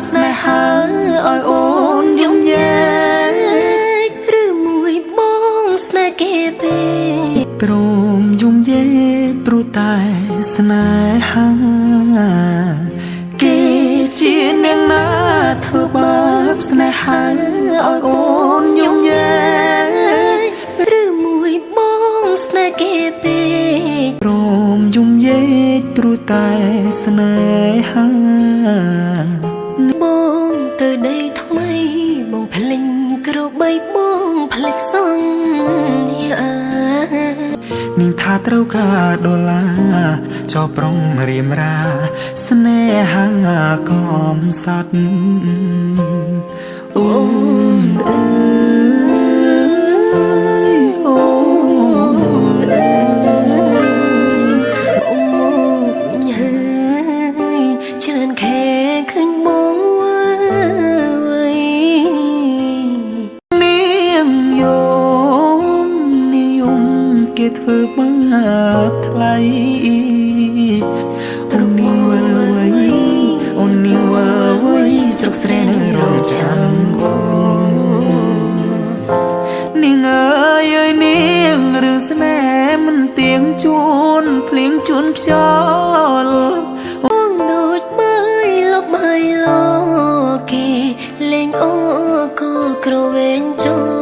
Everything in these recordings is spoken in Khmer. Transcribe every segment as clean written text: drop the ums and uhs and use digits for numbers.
ស្នេហាឲ្យអូនយំញែកឬមួយបងស្នេហ៍គេពេកព្រមយំញែកព្រោះតែស្នេហាគេជាអ្នកណាធ្វើបាបស្នេហាឲ្យអូនយំញែកឬមួយបងស្នេហ៍គេពេកព្រមយំញែកព្រោះតែស្នេហាបងទៅដីថ្មីបងភ្លេងក្របីបងភ្លេចសន្យានាងថាត្រូវការដុល្លារចោប្រុងរៀមរាស្នេហាកំសត់អូនអើយអូនអើយអូនហើយច្រើនខែឃើញបងគេធ្វើបាបថ្លៃអូននេះវល់វៃអូននេះវល់វៃស្រុកស្រែនៅរងចាំបងនាងអើយអើយនាងរឿងស្នេហ៍មិនទៀងជួនភ្លៀងជួនខ្យល់អូនដូចបើលប់ហើយលគេលេងអូក៏ក្រវែងចូល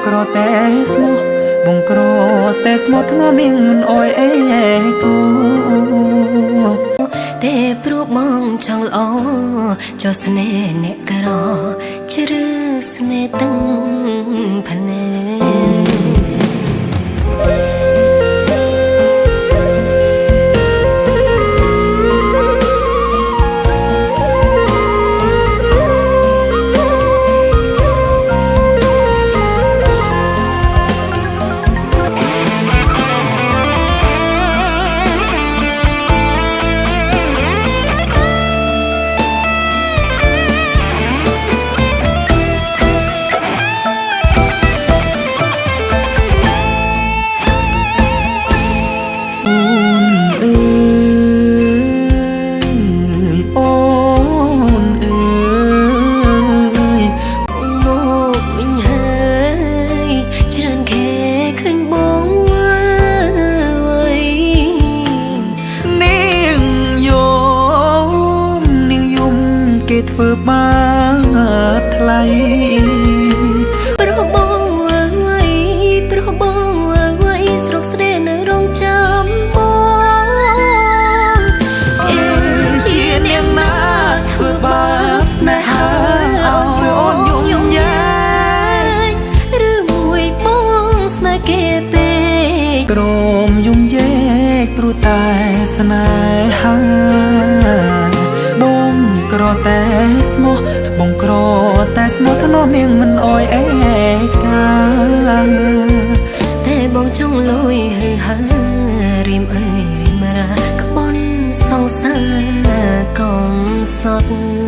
ក្រតែស្មោះបងក្រតែស្មោះធ្ងន់នាងមិនអោយអេគូតែព្រោះបងចង់ល្អចោះស្នេហ៍អ្នកក្រជ្រើស្នេហ៍ទាំងភ្នែធ្វើបាបថ្លៃព្រោះបងអ្វីព្រោះបងអ្វីស្រុកស្រែនៅរងចាំបងជានាងណាធ្វើបាបស្នេហាឲ្យអូនយំញែកឬមួយបងស្នេហ៍គេពេកព្រមយំញែកព្រោះតែស្នេហាក្រតែស្មោះបងក្រតែស្មោះធ្នមនាងមិនអោយអេកាតែបងចង់លុយហើរៀមអើយរៀមរាក្បន់សង្សារកំសត់